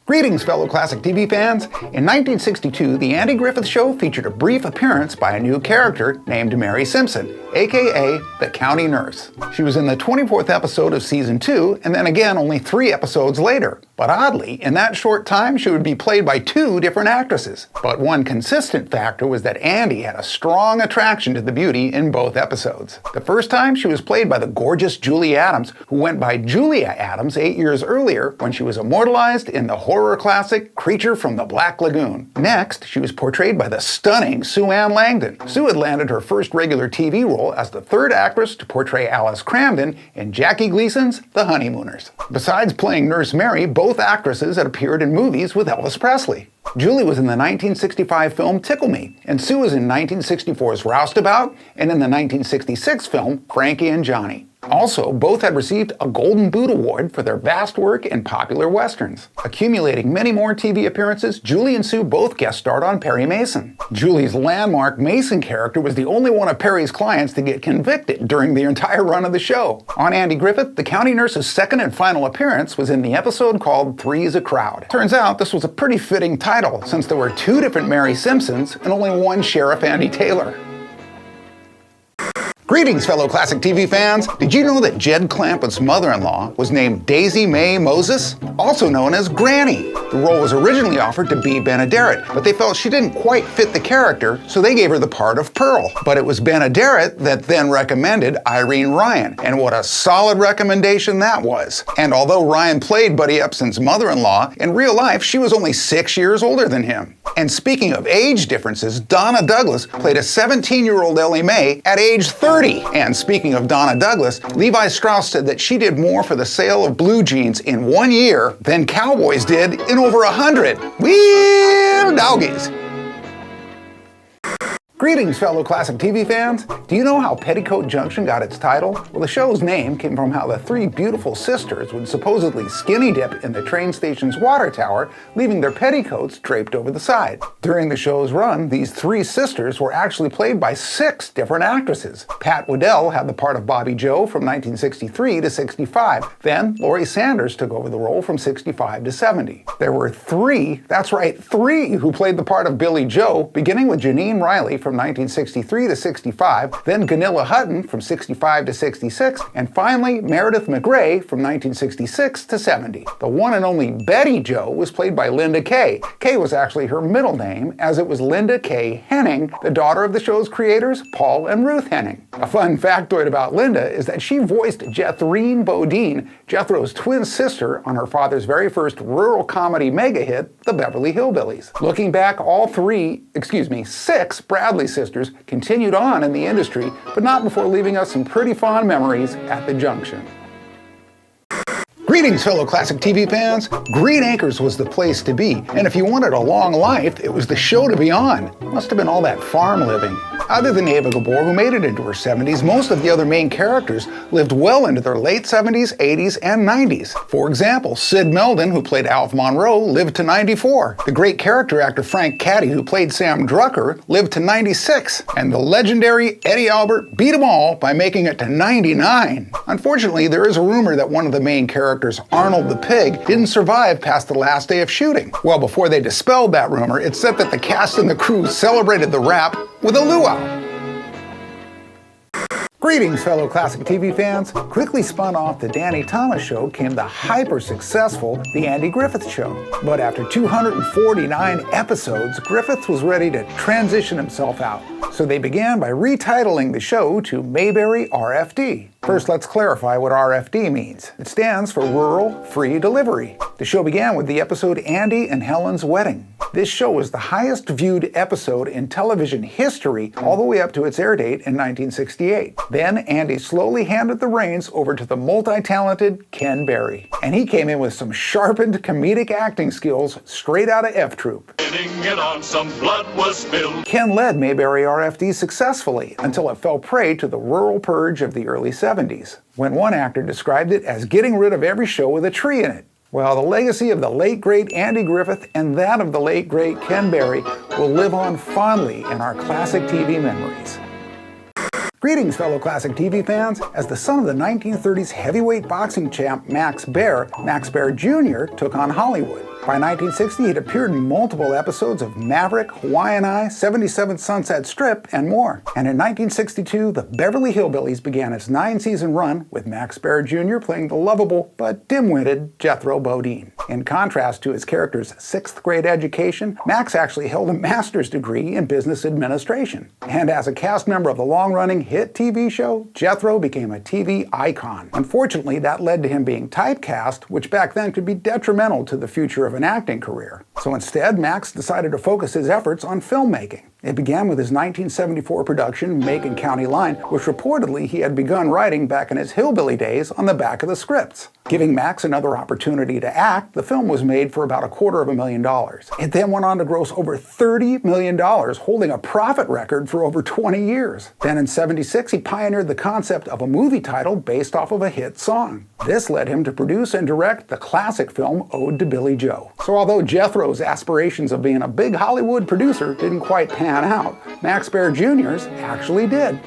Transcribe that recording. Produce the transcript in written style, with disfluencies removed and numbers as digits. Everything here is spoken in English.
Greetings, fellow classic TV fans. In 1962, The Andy Griffith Show featured a brief appearance by a new character named Mary Simpson, aka the county nurse. She was in the 24th episode of season 2, and then again only 3 episodes later. But oddly, in that short time, she would be played by 2 different actresses. But one consistent factor was that Andy had a strong attraction to the beauty in both episodes. The first time, she was played by the gorgeous Julie Adams, who went by Julia Adams 8 years earlier when she was immortalized in the horror classic Creature from the Black Lagoon. Next, she was portrayed by the stunning Sue Ann Langdon. Sue had landed her first regular TV role as the 3rd actress to portray Alice Cramden in Jackie Gleason's The Honeymooners. Besides playing Nurse Mary, both actresses had appeared in movies with Elvis Presley. Julie was in the 1965 film Tickle Me, and Sue was in 1964's Roustabout and in the 1966 film Frankie and Johnny. Also, both had received a Golden Boot Award for their vast work in popular westerns. Accumulating many more TV appearances, Julie and Sue both guest starred on Perry Mason. Julie's landmark Mason character was the only one of Perry's clients to get convicted during the entire run of the show. On Andy Griffith, the county nurse's second and final appearance was in the episode called Three's a Crowd. Turns out this was a pretty fitting title, since there were 2 different Mary Simpsons and only one Sheriff Andy Taylor. Greetings, fellow classic TV fans. Did you know that Jed Clampett's mother-in-law was named Daisy Mae Moses, also known as Granny? The role was originally offered to Bea Benaderet, but they felt she didn't quite fit the character, so they gave her the part of Pearl. But it was Benaderet that then recommended Irene Ryan, and what a solid recommendation that was. And although Ryan played Buddy Ebsen's mother-in-law, in real life she was only 6 years older than him. And speaking of age differences, Donna Douglas played a 17-year-old Ellie Mae at age 30. And speaking of Donna Douglas, Levi Strauss said that she did more for the sale of blue jeans in 1 year than Cowboys did in over 100. Weeell, doggies. Greetings, fellow classic TV fans. Do you know how Petticoat Junction got its title? Well, the show's name came from how the 3 beautiful sisters would supposedly skinny dip in the train station's water tower, leaving their petticoats draped over the side. During the show's run, these 3 sisters were actually played by 6 different actresses. Pat Waddell had the part of Bobby Joe from 1963 to 65. Then, Laurie Sanders took over the role from 65 to 70. There were 3, that's right, 3 who played the part of Billy Joe, beginning with Janine Riley from 1963 to 65, then Gunilla Hutton from 65 to 66, and finally Meredith McRae from 1966 to 70. The one and only Betty Joe was played by Linda Kay. Kay was actually her middle name, as it was Linda Kay Henning, the daughter of the show's creators, Paul and Ruth Henning. A fun factoid about Linda is that she voiced Jethreen Bodine, Jethro's twin sister, on her father's very first rural comedy mega hit, The Beverly Hillbillies. Looking back, all 6 Bradley sisters continued on in the industry, but not before leaving us some pretty fond memories at the Junction. Greetings, fellow classic TV fans. Green Acres was the place to be, and if you wanted a long life, it was the show to be on. Must have been all that farm living. Other than Ava Gabor, who made it into her 70s, most of the other main characters lived well into their late 70s, 80s, and 90s. For example, Sid Meldon, who played Alf Monroe, lived to 94. The great character actor Frank Caddy, who played Sam Drucker, lived to 96. And the legendary Eddie Albert beat them all by making it to 99. Unfortunately, there is a rumor that one of the main characters, Arnold the Pig, didn't survive past the last day of shooting. Well, before they dispelled that rumor, it said that the cast and the crew celebrated the wrap with a luau. Greetings, fellow classic TV fans. Quickly spun off The Danny Thomas Show came the hyper-successful The Andy Griffith Show. But after 249 episodes, Griffith was ready to transition himself out. So they began by retitling the show to Mayberry RFD. First, let's clarify what RFD means. It stands for Rural Free Delivery. The show began with the episode Andy and Helen's Wedding. This show was the highest viewed episode in television history all the way up to its air date in 1968. Then Andy slowly handed the reins over to the multi-talented Ken Berry. And he came in with some sharpened comedic acting skills straight out of F Troop. Some blood was spilled. Ken led Mayberry RFD successfully until it fell prey to the rural purge of the early 70s, when one actor described it as getting rid of every show with a tree in it. Well, the legacy of the late great Andy Griffith and that of the late great Ken Berry will live on fondly in our classic TV memories. Greetings, fellow classic TV fans. As the son of the 1930s heavyweight boxing champ Max Baer Jr. took on Hollywood. By 1960, he'd appeared in multiple episodes of Maverick, Hawaiian Eye, 77th Sunset Strip, and more. And in 1962, the Beverly Hillbillies began its 9-season run, with Max Baer Jr. playing the lovable but dim-witted Jethro Bodine. In contrast to his character's 6th grade education, Max actually held a master's degree in business administration. And as a cast member of the long-running hit TV show, Jethro became a TV icon. Unfortunately, that led to him being typecast, which back then could be detrimental to the future of an acting career. So instead, Max decided to focus his efforts on filmmaking. It began with his 1974 production, Macon County Line, which reportedly he had begun writing back in his hillbilly days on the back of the scripts. Giving Max another opportunity to act, the film was made for about $250,000. It then went on to gross over $30 million, holding a profit record for over 20 years. Then in '76, he pioneered the concept of a movie title based off of a hit song. This led him to produce and direct the classic film Ode to Billy Joe. So although Jethro's aspirations of being a big Hollywood producer didn't quite pan out, Max Baer Jr.'s actually did.